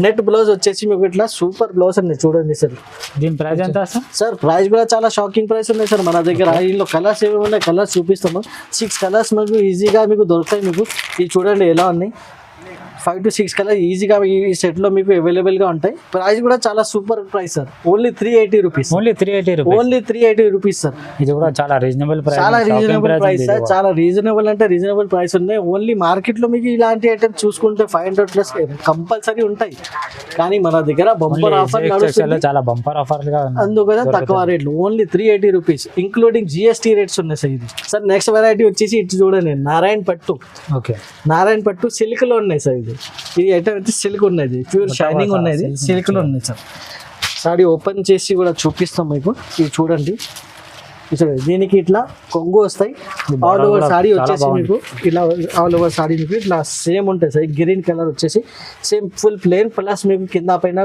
నెట్ బ్లౌజ్ వచ్చేసి మీకు ఇట్లా సూపర్ బ్లౌజ్ ఉన్నాయి చూడండి సార్.
దీని ప్రైస్ ఎంత
సార్? ప్రైస్ కూడా చాలా షాకింగ్ ప్రైస్ ఉన్నాయి సార్ మన దగ్గర. దీనిలో కలర్స్ ఏమి ఉన్నాయి, కలర్స్ చూపిస్తాము. 6 కలర్స్ మీకు ఈజీగా మీకు దొరుకుతాయి. మీకు ఇది చూడండి ఎలా ఉన్నాయి, 5 to 6 కలర్ ఈజీగా ఈ సెట్లో మీకు అవైలబుల్గా ఉంటాయి. ప్రైస్ కూడా చాలా super price sir, only 380 rupees.
Only
380 rupees sir.
ఇది కూడా చాలా రీజనబుల్ ప్రైస్,
చాలా రీజనబుల్ ప్రైస్ సార్. చాలా రీజనబుల్ అంటే రీజనబుల్ ప్రైస్ ఉన్నాయి. ఓన్లీ మార్కెట్లో మీకు ఇలాంటి ఐటమ్స్ చూసుకుంటే 500 ప్లస్ కంపల్సరీ ఉంటాయి, కానీ మన దగ్గర బంపర్ ఆఫర్ నడుస్తుంది,
చాలా బంపర్ ఆఫర్ గా
అందుకని తక్కువ రేట్లు. Only 380 rupees including GST rates ఉన్నాయి సార్. ఇది సార్ నెక్స్ట్ వెరైటీ వచ్చేసి ఇటు చూడండి, నారాయణ పట్టు.
ఓకే,
నారాయణ పట్టు సిల్క్ లో ఉన్నాయి సార్. ఇది ఐటమ్ అయితే సిల్క్ ఉన్నది, ప్యూర్ షైనింగ్ ఉన్నది, సిల్క్ లో ఉన్నాయి సార్. సారీ ఓపెన్ చేసి కూడా చూపిస్తాం మీకు. ఇది చూడండి, దీనికి ఇట్లా కొంగు వస్తాయి. ఆల్ ఓవర్ సారీ వచ్చేసి మీకు ఇలా ఆల్ ఓవర్ సారీ మీకు ఇట్లా సేమ్ ఉంటాయి సార్. గ్రీన్ కలర్ వచ్చేసి సేమ్ ఫుల్ ప్లేన్, ప్లస్ మీకు కింద పైన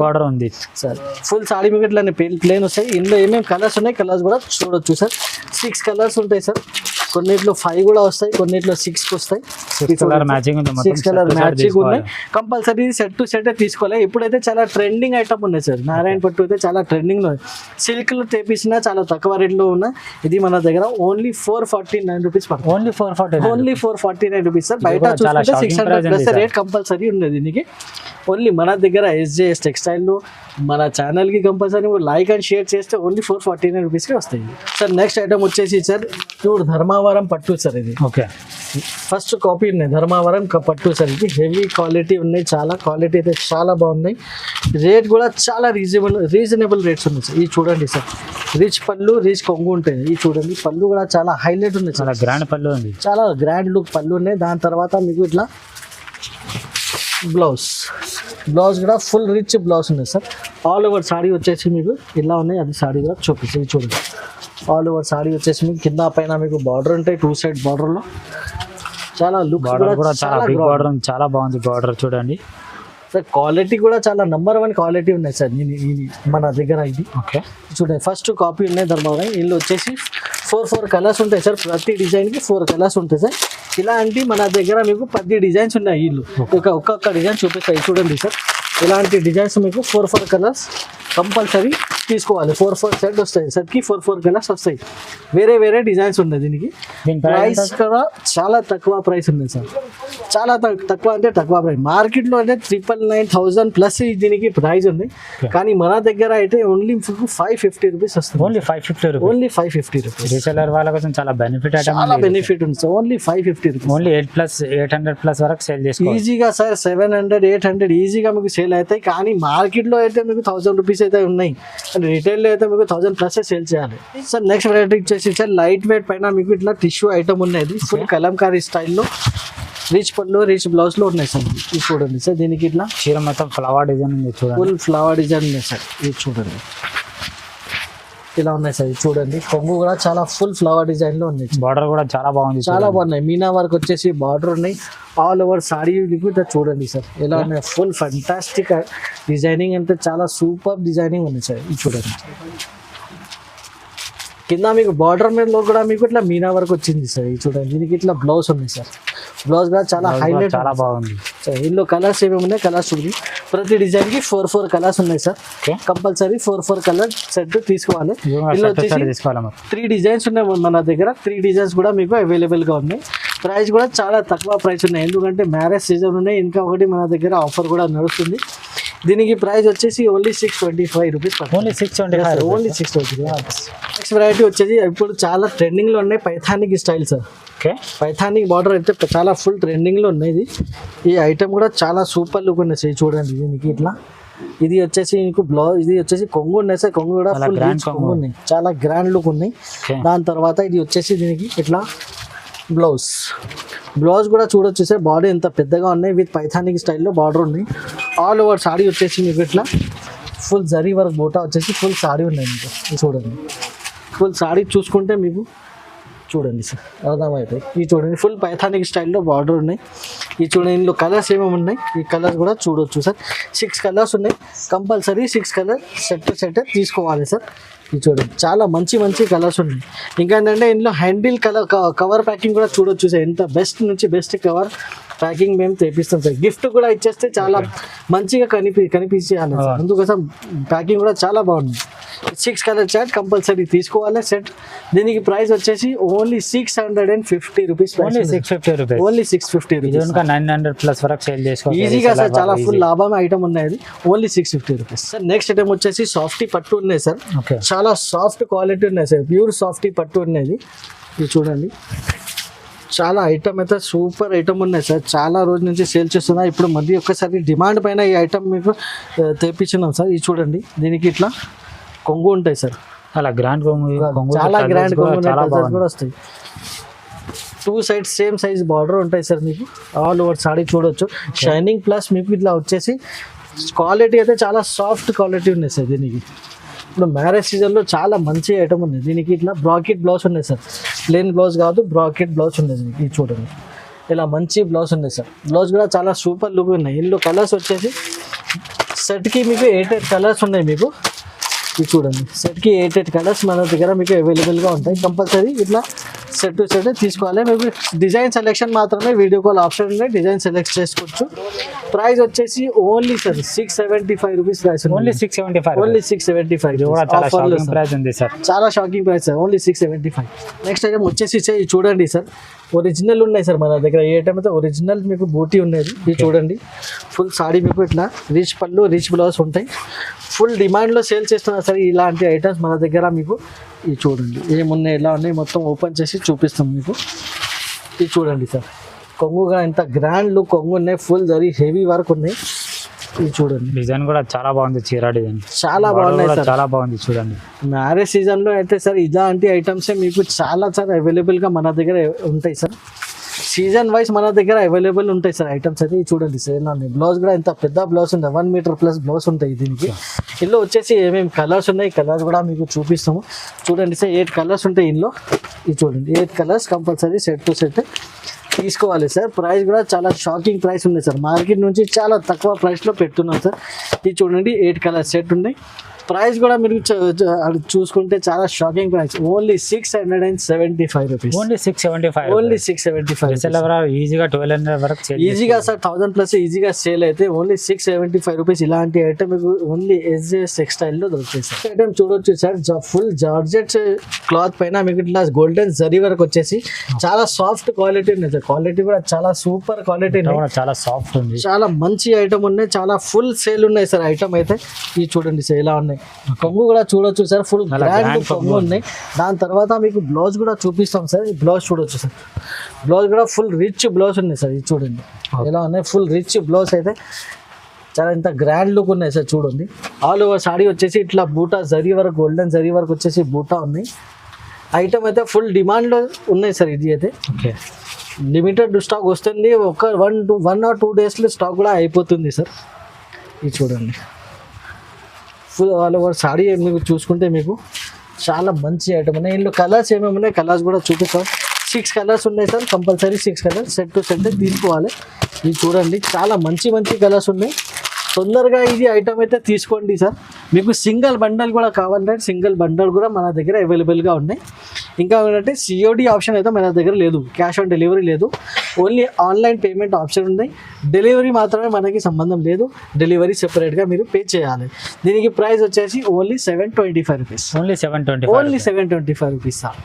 బార్డర్ ఉంది
సార్. ఫుల్ సారీ మీకు ఇట్లా ప్లేన్ వస్తాయి. ఇందులో ఏమేమి కలర్స్ ఉన్నాయి, కలర్స్ కూడా చూడొచ్చు సార్. 6 కలర్స్ ఉంటాయి సార్. కొన్నిట్లో 5 కూడా వస్తాయి, కొన్నిట్లో 6 వస్తాయి.
6 కలర్ మ్యాచింగ్
ఉన్నాయి. కంపల్సరీ సెట్ టు సెట్ తీసుకోవాలి. ఇప్పుడైతే చాలా ట్రెండింగ్ ఐటమ్ ఉన్నాయి సార్. నారాయణ పట్టు అయితే చాలా ట్రెండింగ్ లో, సిల్క్ లో తెప్పించినా చాలా తక్కువ రేట్ లో ఉన్నాయి. ఇది మన దగ్గర ఓన్లీ 449 రూపీస్ పడుతుంది. Only 449 rupees sir. బయట చూసుకుంటే 600 ప్లస్ రేట్ కంపల్సరీ ఉంది దీనికి. ఓన్లీ మన దగ్గర SJS టెక్స్టైల్ మన ఛానల్ కి కంపల్సరీ లైక్ అండ్ షేర్ చేస్తే ఓన్లీ 449 రూపీస్ కి వస్తాయి సార్. నెక్స్ట్ ఐటమ్ వచ్చేసి సార్ ప్యూర్ ధర్మావరం పట్టు సార్. ఇది
ఓకే,
ఫస్ట్ కాపీ ఉన్నాయి ధర్మావరం పట్టు సార్. ఇది హెవీ క్వాలిటీ ఉన్నాయి, చాలా క్వాలిటీ అయితే చాలా బాగున్నాయి. రేట్ కూడా చాలా రీజనబుల్ రేట్స్ ఉన్నాయి సార్. ఇది చూడండి సార్, రిచ్ పళ్ళు రిచ్ కొంగు ఉంటాయి. ఇది చూడండి, పళ్ళు కూడా చాలా హైలైట్ ఉన్నాయి,
చాలా గ్రాండ్ పళ్ళు ఉంది,
చాలా గ్రాండ్ లుక్ పళ్ళు ఉన్నాయి. దాని తర్వాత మీకు ఇట్లా బ్లౌజ్ కూడా ఫుల్ రిచ్ బ్లౌజ్ ఉన్నాయి సార్. ఆల్ ఓవర్ సాడీ వచ్చేసి మీకు ఇలా ఉన్నాయి, అది సాడీ కూడా చూపిస్తుంది చూడండి. ఆల్ ఓవర్ సాడీ వచ్చేసి మీకు కింద పైన మీకు బార్డర్ ఉంటాయి, 2 సైడ్ బార్డర్లో చాలా లుక్
కూడా చాలా బిగ్ బార్డర్, చాలా బాగుంది బార్డర్ చూడండి
సార్. క్వాలిటీ కూడా చాలా నెంబర్ 1 క్వాలిటీ ఉన్నాయి సార్ ఇది మన దగ్గర. ఇది
ఓకే
చూడండి, ఫస్ట్ కాపీ ఉన్నాయి ధర్మావరం. వీళ్ళు వచ్చేసి 4 కలర్స్ ఉంటాయి సార్. ప్రతి డిజైన్కి 4 కలర్స్ ఉంటాయి సార్. ఇలాంటి మన దగ్గర మీకు 10 డిజైన్స్ ఉన్నాయి. వీళ్ళు ఒక్కొక్క డిజైన్ చూపిస్తాయి చూడండి సార్. ఇలాంటి డిజైన్స్ మీకు 4 కలర్స్ కంపల్సరీ తీసుకోవాలి. 4 సెట్ వస్తాయి, సెట్కి 4 కలర్స్ వస్తాయి. వేరే డిజైన్స్ ఉన్నాయి దీనికి. ప్రైస్ కూడా చాలా తక్కువ ప్రైస్ ఉంది సార్. చాలా తక్కువ అంటే తక్కువ ప్రైస్. మార్కెట్లో అంటే 999,000 ప్లస్ దీనికి ప్రైస్ ఉంది, కానీ మన దగ్గర అయితే ఓన్లీ 550 రూపీస్ వస్తుంది.
Only 550 rupees.
Only 550 rupees.
Reseller వాళ్ళ కోసం చాలా బెనిఫిట్ ఐటమ్.
చాలా బెనిఫిట్ ఉంది సార్. Only 550 rupees.
ఓన్లీ 800+ వరకు సేల్ చేసుకోవచ్చు
ఈజీగా సార్. 700, 800 ఈజీగా మీకు సేల్ అవుతాయి, కానీ మార్కెట్లో అయితే మీకు 1000 రూపీస్ అయితే ఉన్నాయి, అండ్ రిటైల్లో అయితే మీకు 1000+ సేల్ చేయాలి సార్. నెక్స్ట్ వెరైటీ వచ్చేసి సార్ లైట్ వెయిట్ పైన మీకు ఇట్లా టిష్యూ ఐటమ్ ఉన్నది, ఫుల్ కలంకారీ స్టైల్లో రిచ్ పళ్ళు రిచ్ బ్లౌజ్ లో ఉన్నాయి సార్. ఇది చూడండి సార్, దీనికి ఇట్లా
చీర మొత్తం ఫ్లవర్ డిజైన్ ఉంది చూడండి.
ఫుల్ ఫ్లవర్ డిజైన్ ఉన్నాయి సార్. ఇది చూడండి ఇలా ఉన్నాయి సార్. ఇది చూడండి కొంగు కూడా చాలా ఫుల్ ఫ్లవర్ డిజైన్ లో ఉన్నాయి.
బార్డర్ కూడా చాలా బాగుంది,
చాలా బాగున్నాయి. మీనా వర్క్ వచ్చేసి బార్డర్ ఉన్నాయి. ఆల్ ఓవర్ సాడీ కూడా చూడండి సార్ ఎలా ఉన్నాయి. ఫుల్ ఫంటాస్టిక్ డిజైనింగ్ అంటే చాలా సూపర్ డిజైనింగ్ ఉంది సార్. ఇది చూడండి కింద మీకు బార్డర్ మీద కూడా మీకు ఇట్లా మీనా వర్క్ వచ్చింది సార్. ఇది చూడండి దీనికి ఇట్లా బ్లౌజ్ ఉంది సార్. బ్లౌజ్ కూడా చాలా హైలైట్,
చాలా బాగుంది
సార్. ఇందులో కలర్స్ ఏమేమి ఉన్నాయి, కలర్స్ చూడండి. ప్రతి డిజైన్ కి 4 కలర్స్ ఉన్నాయి సార్. కంపల్సరీ 4 కలర్ సెట్ తీసుకోవాలి. ఇందులో వచ్చేసి 3 డిజైన్స్ ఉన్నాయి మన దగ్గర. 3 డిజైన్స్ కూడా మీకు అవైలబుల్ గా ఉన్నాయి. ప్రైస్ కూడా చాలా తక్కువ ప్రైస్ ఉన్నాయి, ఎందుకంటే మ్యారేజ్ సీజన్ ఉన్నాయి. ఇంకా ఒకటి మన దగ్గర ఆఫర్ కూడా నడుస్తుంది. దీనికి ప్రైస్ వచ్చేసి only 625 rupees.
Only 625.
Only 625. Next variety వచ్చేసి ఇప్పుడు చాలా ట్రెండింగ్ లో ఉన్నాయి పైథానిక్ స్టైల్ సార్. పైథానిక్ బార్డర్ అయితే చాలా ఫుల్ ట్రెండింగ్ లో ఉన్నాయి. ఈ ఐటమ్ కూడా చాలా సూపర్ లుక్ ఉన్నాయి సార్. చూడండి దీనికి ఇట్లా ఇది వచ్చేసి మీకు బ్లౌజ్, ఇది వచ్చేసి కొంగు ఉన్నాయి సార్. కొంగు కూడా ఫుల్ కొంగు ఉన్నాయి, చాలా గ్రాండ్ లుక్ ఉన్నాయి. దాని తర్వాత ఇది వచ్చేసి దీనికి ఇట్లా బ్లౌజ్ కూడా చూడొచ్చు సార్. బాడీ ఎంత పెద్దగా ఉన్నాయి, విత్ పైథానిక్ స్టైల్లో బార్డర్ ఉన్నాయి. ఆల్ ఓవర్ సాడీ వచ్చేసి మీకు ఇట్లా ఫుల్ జరీ వర్క్ బోటా వచ్చేసి ఫుల్ సాడీ ఉన్నాయి మీకు. చూడండి ఫుల్ సాడీ చూసుకుంటే మీకు చూడండి సార్ అర్థమైపోయి. ఇది చూడండి ఫుల్ పైథానిక్ స్టైల్లో బార్డర్ ఉన్నాయి. ఇది చూడండి ఇందులో కలర్స్ ఏమేమి ఉన్నాయి, ఈ కలర్స్ కూడా చూడొచ్చు సార్. 6 కలర్స్ ఉన్నాయి. కంపల్సరీ 6 కలర్ సెట్ తీసుకోవాలి సార్. ఇది చూడండి చాలా మంచి కలర్స్ ఉన్నాయి. ఇంకా ఏంటంటే ఇందులో హ్యాండిల్ కవర్ ప్యాకింగ్ కూడా చూడొచ్చు సార్. ఎంత బెస్ట్ నుంచి బెస్ట్ కవర్ ప్యాకింగ్ మేము తెప్పిస్తాం సార్. గిఫ్ట్ కూడా ఇచ్చేస్తే చాలా మంచిగా కనిపించాలి సార్. అందుకోసం ప్యాకింగ్ కూడా చాలా బాగుంది. 6 కలర్ చార్ట్ కంపల్సరీ తీసుకోవాలి సెట్. దీనికి ప్రైస్ వచ్చేసి only 650 rupees.
Only 650 rupees.
Only 650 rupees.
900+ వరకు సేల్ చేసుకోవచ్చు
ఈజీగా సార్. చాలా ఫుల్ లాభం ఐటమ్ ఉన్నాయి. Only 650 rupees sir. Next item వచ్చేసి సాఫ్టీ పట్టు ఉన్నాయి సార్. చాలా సాఫ్ట్ క్వాలిటీ ఉన్నాయి సార్. ప్యూర్ సాఫ్టీ పట్టు ఉన్నాయి. ఇది చూడండి చాలా ఐటమ్ అయితే సూపర్ ఐటమ్ ఉన్నాయి సార్. చాలా రోజు నుంచి సేల్ చేస్తున్నా. ఇప్పుడు మళ్ళీ ఒక్కసారి డిమాండ్ పైన ఈ ఐటమ్ మీకు తెప్పించున్నాం సార్. ఇది చూడండి దీనికి ఇట్లా కొంగు ఉంటాయి సార్.
అలా గ్రాండ్ కొంగు,
చాలా గ్రాండ్ కొంగు కూడా వస్తాయి. 2 సైడ్స్ సేమ్ సైజ్ బార్డర్ ఉంటాయి సార్. మీకు ఆల్ ఓవర్ సాడీ చూడొచ్చు. షైనింగ్ ప్లస్ మీకు ఇట్లా వచ్చేసి క్వాలిటీ అయితే చాలా సాఫ్ట్ క్వాలిటీ ఉన్నాయి సార్. దీనికి ఇప్పుడు మ్యారేజ్ సీజన్లో చాలా మంచి ఐటమ్ ఉంది. దీనికి ఇట్లా బ్రాకెట్ బ్లౌజ్ ఉన్నాయి సార్. ప్లెయిన్ బ్లౌజ్ కాదు, బ్రాకెట్ బ్లౌజ్ ఉంది దీనికి. ఇది చూడండి ఇలా మంచి బ్లౌజ్ ఉంది సార్. బ్లౌజ్ కూడా చాలా సూపర్ లుక్ ఉన్నాయి. ఇందులో కలర్స్ వచ్చేసి సెట్కి మీకు 8 కలర్స్ ఉన్నాయి మీకు. ఇది చూడండి సెట్కి 8 కలర్స్ మన దగ్గర మీకు అవైలబుల్గా ఉంటాయి. కంపల్సరీ ఇట్లా సెట్ తీసుకోవాలి. మీకు డిజైన్ సెలెక్షన్ మాత్రమే వీడియో కాల్ ఆప్షన్ ఉన్నాయి, డిజైన్ సెలెక్ట్ చేసుకోవచ్చు. ప్రైస్ వచ్చేసి only sir 675 rupees price.
Only 675.
Only 675. చాలా shocking price sir. Only 675. Next item వచ్చేసి ఇది చూడండి సార్. ఒరిజినల్ ఉన్నాయి సార్ మన దగ్గర. ఏ ఐటమ్ అయితే ఒరిజినల్ మీకు బూటీ ఉన్నది. ఇది చూడండి ఫుల్ సాడీ మీకు ఇట్లా రిచ్ పళ్ళు రిచ్ బ్లౌజ్ ఉంటాయి. ఫుల్ డిమాండ్లో సేల్ చేస్తున్నారు సార్ ఇలాంటి ఐటమ్స్ మన దగ్గర. మీకు ఇది చూడండి ఏమున్నాయి ఎలా ఉన్నాయి మొత్తం ఓపెన్ చేసి చూపిస్తాం మీకు. ఇది చూడండి సార్ కొంగుగా ఎంత గ్రాండ్ లుక్ కొంగు ఉన్నాయి. ఫుల్ జరీ హెవీ వర్క్ ఉన్నాయి. ఇది చూడండి
డిజైన్ కూడా చాలా బాగుంది. చీర డిజైన్
చాలా బాగున్నాయి సార్.
చాలా బాగుంది చూడండి.
మ్యారేజ్ సీజన్లో అయితే సార్ ఇలాంటి ఐటమ్స్ మీకు చాలా సార్ అవైలబుల్గా మన దగ్గర ఉంటాయి సార్. సీజన్ వైజ్ మన దగ్గర అవైలబుల్ ఉంటాయి సార్ ఐటమ్స్ అయితే. ఇది చూడండి సార్ బ్లౌజ్ కూడా ఎంత పెద్ద బ్లౌజ్ ఉంది. 1 మీటర్ ప్లస్ బ్లౌజ్ ఉంటాయి దీనికి. ఇందులో వచ్చేసి ఏమేమి కలర్స్ ఉన్నాయి, కలర్స్ కూడా మీకు చూపిస్తాము. చూడండి సార్ 8 కలర్స్ ఉంటాయి ఇందులో. ఇది చూడండి 8 కలర్స్ కంపల్సరీ సెట్ తీసుకోవాలి సార్. ప్రైస్ కూడా చాలా షాకింగ్ ప్రైస్ ఉంది సార్. మార్కెట్ నుంచి చాలా తక్కువ ప్రైస్లో పెడుతున్నాం సార్. ఇది చూడండి 8 కలర్ సెట్ ఉన్నాయి. ప్రైస్ కూడా మీరు అది చూసుకుంటే చాలా shocking price, only 675 rupees.
Only 675.
Only 675.
ఈజీగా 1200 వరకు sale
ఈజీగా సార్ 1000+ ఈజీగా సేల్ అయితే ఓన్లీ 675 రూపీస్. ఇలాంటి ఐటమ్ మీకు ఓన్లీ SJS టెక్స్టైల్ లో దొరుకుతాయి సార్. ఐటమ్ చూడొచ్చు సార్, ఫుల్ జార్జెట్ క్లాత్ పైన మీకు ఇట్లా గోల్డెన్ జరీ వరకు వచ్చేసి చాలా సాఫ్ట్ క్వాలిటీ ఉంది సార్. క్వాలిటీ కూడా చాలా సూపర్ క్వాలిటీ,
కూడా చాలా సాఫ్ట్ ఉంది.
చాలా మంచి ఐటమ్ ఉన్నాయి, చాలా ఫుల్ సేల్ ఉన్నాయి సార్ ఐటమ్ అయితే. ఇది చూడండి సార్ ఎలా ఉన్నాయి. కొంగు కూడా చూడొచ్చు సార్, ఫుల్ గ్రాండ్ కొంగు ఉన్నాయి. దాని తర్వాత మీకు బ్లౌజ్ కూడా చూపిస్తాం సార్. ఈ బ్లౌజ్ చూడొచ్చు సార్, బ్లౌజ్ కూడా ఫుల్ రిచ్ బ్లౌజ్ ఉన్నాయి సార్. ఇది చూడండి ఎలా ఉన్నాయి, ఫుల్ రిచ్ బ్లౌజ్ అయితే చాలా ఇంత గ్రాండ్ లుక్ ఉన్నాయి సార్. చూడండి ఆల్ ఓవర్ సాడీ వచ్చేసి ఇట్లా బూటా జరీ వరకు, గోల్డెన్ జరీ వరకు వచ్చేసి బూటా ఉన్నాయి. ఐటమ్ అయితే ఫుల్ డిమాండ్లో ఉన్నాయి సార్. ఇది అయితే
ఓకే,
లిమిటెడ్ స్టాక్ వస్తుంది, ఒక 1 or 2 డేస్లో స్టాక్ కూడా అయిపోతుంది సార్. ఇది చూడండి ఫుల్ ఆల్ ఓవర్ సాడీ మీకు చూసుకుంటే మీకు చాలా మంచి ఐటమ్ ఉన్నాయి. ఇందులో కలర్స్ ఏమేమి ఉన్నాయి, కలర్స్ కూడా చూపిస్తాం. 6 కలర్స్ ఉన్నాయి sir, compulsory 6 colours set to set తీసుకోవాలి. ఇది చూడండి చాలా మంచి మంచి కలర్స్ ఉన్నాయి. తొందరగా ఇది ఐటమ్ అయితే తీసుకోండి సార్. మీకు సింగిల్ బండల్ కూడా కావాలంటే సింగిల్ బండల్ కూడా మన దగ్గర అవైలబుల్గా ఉన్నాయి. ఇంకా ఏంటంటే COD ఆప్షన్ అయితే మన దగ్గర లేదు, క్యాష్ ఆన్ డెలివరీ లేదు, ఓన్లీ ఆన్లైన్ పేమెంట్ ఆప్షన్ ఉన్నాయి. డెలివరీ మాత్రమే మనకి సంబంధం లేదు, డెలివరీ సెపరేట్గా మీరు పే చేయాలి. దీనికి ప్రైస్ వచ్చేసి only 725 rupees.
Only 725.
Only 725 rupees sir.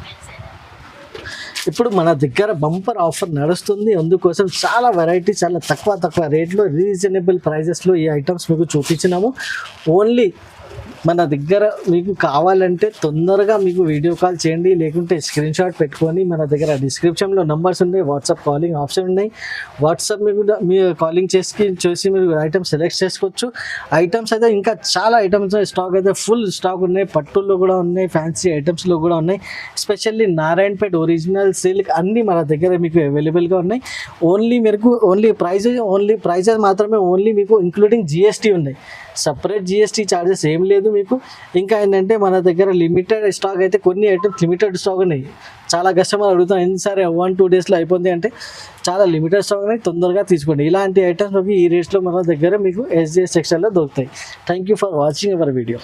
ఇప్పుడు మన దగ్గర బంపర్ ఆఫర్ నడుస్తుంది, అందుకోసం చాలా వెరైటీ, చాలా తక్కువ రేట్లో రీజనబుల్ ప్రైజెస్లో ఈ ఐటమ్స్ మీకు చూపించినాము. ఓన్లీ మన దగ్గర మీకు కావాలంటే తొందరగా మీకు వీడియో కాల్ చేయండి, లేకుంటే స్క్రీన్ షాట్ పెట్టుకొని మన దగ్గర డిస్క్రిప్షన్లో నంబర్స్ ఉన్నాయి, వాట్సాప్ కాలింగ్ ఆప్షన్ ఉన్నాయి. వాట్సాప్ మీరు కాలింగ్ చేసి మీరు ఐటమ్స్ సెలెక్ట్ చేసుకోవచ్చు. ఐటమ్స్ అయితే ఇంకా చాలా ఐటమ్స్ స్టాక్ అయితే ఫుల్ స్టాక్ ఉన్నాయి. పట్టుల్లో కూడా ఉన్నాయి, ఫ్యాన్సీ ఐటమ్స్లో కూడా ఉన్నాయి. ఎస్పెషల్లీ నారాయణపేట్ ఒరిజినల్ సిల్క్ అన్నీ మన దగ్గర మీకు అవైలబుల్గా ఉన్నాయి. ఓన్లీ ప్రైజెస్ మాత్రమే, ఓన్లీ మీకు ఇంక్లూడింగ్ GST ఉన్నాయి. సపరేట్ GST ఛార్జెస్ ఏం లేదు మీకు. ఇంకా ఏంటంటే మన దగ్గర లిమిటెడ్ స్టాక్ అయితే, కొన్ని ఐటమ్స్ లిమిటెడ్ స్టాక్ ఉన్నాయి. చాలా కస్టమర్ అడుగుతాం ఎందుకు సరే 1-2 డేస్లో అయిపోతుంది అంటే, చాలా లిమిటెడ్ స్టాక్ ఉన్నాయి, తొందరగా తీసుకోండి. ఇలాంటి ఐటమ్స్ ఈ రేట్స్లో మన దగ్గర మీకు SJS టెక్స్టైల్లో దొరుకుతాయి. Thank you for watching our video.